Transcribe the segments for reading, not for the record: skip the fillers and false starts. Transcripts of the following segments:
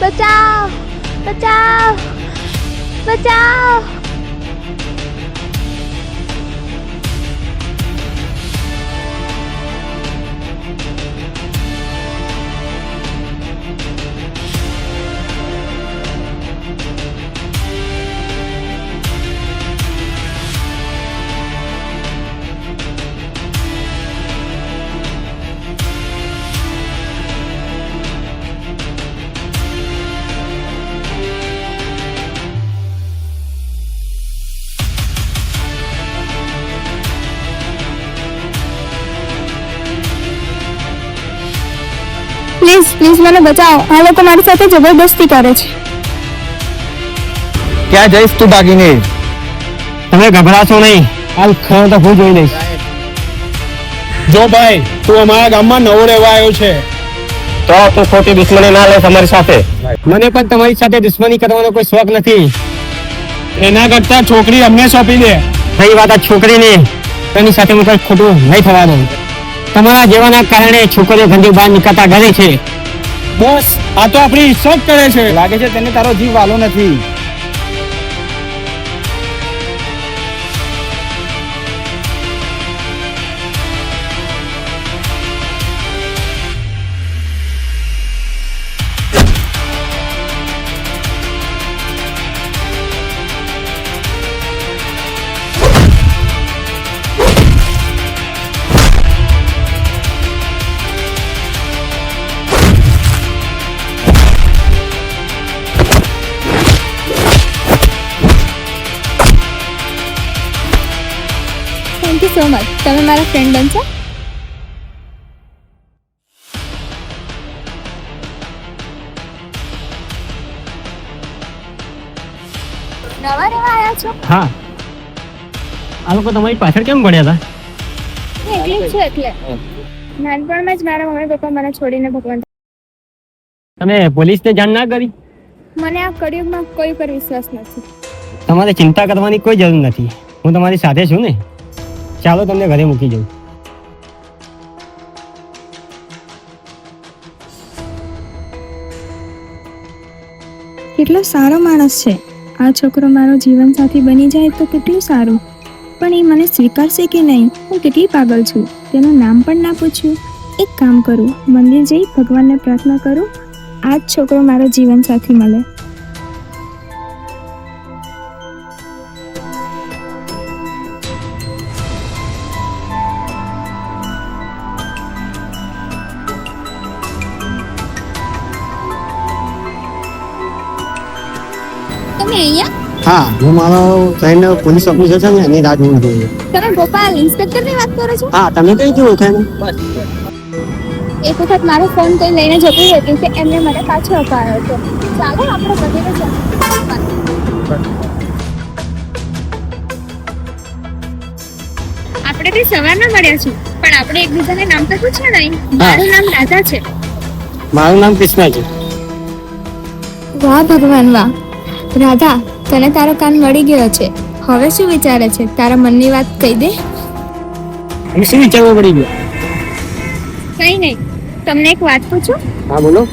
बचाओ बचाओ बचाओ। પ્લીઝ પ્લીઝ મને બચાવો, આ લોકો મારી સાથે જબરદસ્તી કરે છે। ક્યાં જઈશ તું ભાગીને? તમે ગભરાશો નહીં, હાલ ખરો તો હું જોઈ લઈશ। જો ભાઈ, તું અમારા ગામમાં નવો રહેવા આવ્યો છે તો તું ખોટી દુશ્મની ના લે તમારી સાથે। મને પણ તમારી સાથે દુશ્મની કરવાનો કોઈ શોખ નથી। એના કરતા છોકરી અમને સોંપી દે। રહી વાત આ છોકરીની, તેની સાથે હું કઈ ખોટું નહીં થવા દઉં। તમારા જેવાના કારણે છોકરીઓ ઘરની બહાર નીકળતા ડરે છે। બોસ, આ તો આપણી ઇજ્જત કરે છે। લાગે છે તેને તારો જીવ વાલો નથી। થેન્ક યુ સો મચ, તમે મારા ફ્રેન્ડ બનશો। નવા રહેવા આવ્યા છો? હા, આ લોકો તમારી પાછળ કેમ પડ્યા હતા? એકલી જ છું એટલે નાનપણમાં જ મારા મમ્મી પપ્પા મને છોડીને ભગવાન। તમે પોલીસને જાણ ના કરી? મને આ કળિયુગમાં કોઈ પર વિશ્વાસ નથી। તમારે ચિંતા કરવાની કોઈ જરૂર નથી, હું તમારી સાથે છું ને। ચાલો તમને ઘરે મૂકી જાઉં। કેટલો સારો માણસ છે આ છોકરો, મારો જીવનસાથી બની જાય તો કેટલું સારું। પણ એ મને સ્વીકારશે કે નહીં? હું કેટલી પાગલ છું, તેનું નામ પણ ના પૂછ્યું। એક કામ કરું, મંદિર જઈ ભગવાનને પ્રાર્થના કરું, આ જ છોકરો મારો જીવનસાથી મળે। તમે અહીંયા? હા, હું મારો ફ્રેન્ડ પોલીસ ઓફિસર છે ને એની રાહ જોઉં છું। તમે ગોપાલ ઇન્સ્પેક્ટરની વાત કરો છો? હા, તમે કઈ જો ઓળખાય ને? એક વખત મારો ફોન કોઈ લઈને જતી હતી કે એમને મને પાછો અપાયો હતો। ચાલો આપણે બંને આપણે તે સવારના મળ્યા છીએ, પણ આપણે એકબીજાને નામ તો પૂછ્યા નહીં। મારું નામ રાધા છે। મારું નામ કૃષ્ણા છે। વાહ ભગવાન વાહ! રાધા, તને તારો કાન મળી ગયો છે, હવે શું વિચારે છે? તારા મનની વાત કહી દે। અને શું વિચારવું પડી ગયું? કઈ નહીં, તમને એક વાત પૂછું? હા બોલો।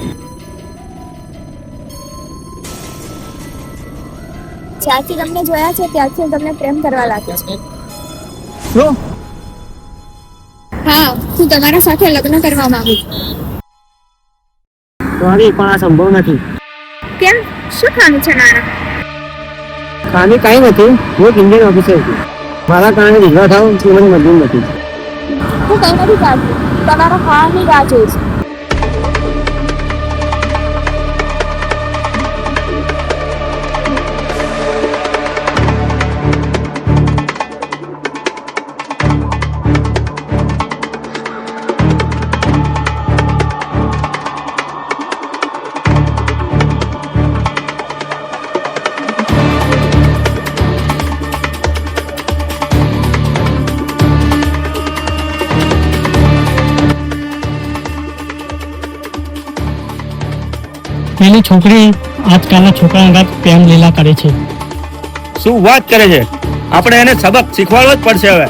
જ્યારથી તમને જોયા છે ત્યારથી હું તમને પ્રેમ કરવા લાગી છું। શું? હા, હું તમારા સાથે લગ્ન કરવા માંગુ છું। સોરી, પણ આ સંભવ નથી। કેમ? શું ખાનું છે મારા? ખાલી કઈ નથી, હું એક ઇન્ડિયન ઓફિસર છું। મારા કારણે વિધવા થાવ તે મને મંજૂર નથી। હું કઈ નથી ચાલતું, તમારા ખાવાની રાહ જોઈશ। પેલી છોકરી આજકાલના છોકરાના ઘાત પ્રેમ લીલા કરે છે। શું વાત કરે છે? આપણે એને સબક શીખવાડવો જ પડશે હવે।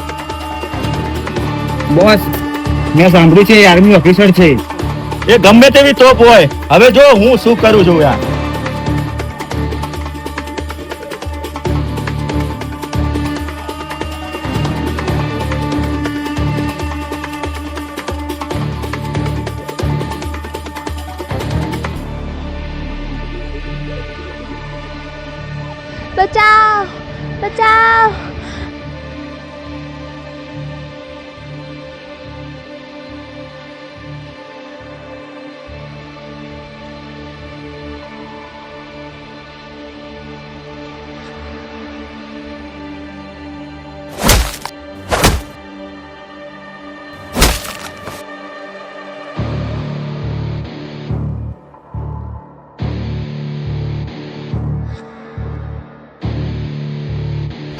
બોસ, મેં સાંભળ્યું છે એ આર્મી ઓફિસર છે। એ ગમે તેવી તોપ હોય, હવે જો હું શું કરું છું યાર। બચાવ બચાવ.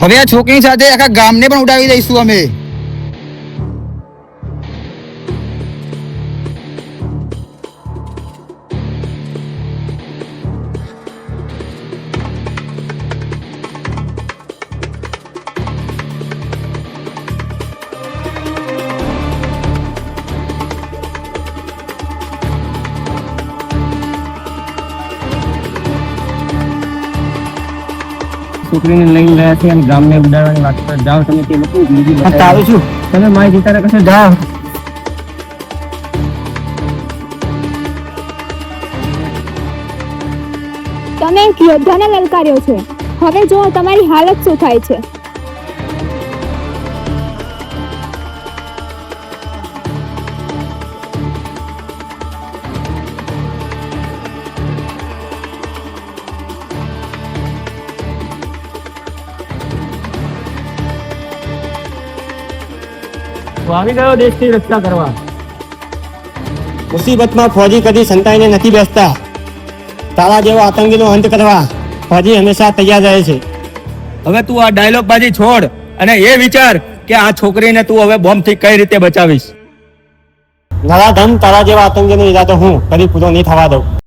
હવે આ છોકરી સાથે આખા ગામને પણ ઉડાવી દઈશું અમે. છોકરીને લઈને ગયા છે અને ગામને ઉડાડવાની વાત પર જાઓ તમે તે લોકો તારું શું તમે મારી જીતારા કશે જાઓ. તમે એક યોદ્ધાને લલકાર્યો છે, હવે જો તમારી હાલત શું થાય છે. હું આવી ગયો દેશની રક્ષા કરવા. મુસીબતમાં ફૌજી કદી સંતાઈને નથી બેસતા. તારા જેવા આતંકીનો અંત કરવા ફૌજી હંમેશા તૈયાર રહે છે. હવે તું આ ડાયલોગ બાજી છોડ અને એ વિચાર કે આ છોકરીને તું હવે બોમ્બથી કઈ રીતે બચાવીશ. નરાધમ તારા જેવા આતંકીનો ઈરાદો હું કદી પૂરો નહીં થવા દઉં.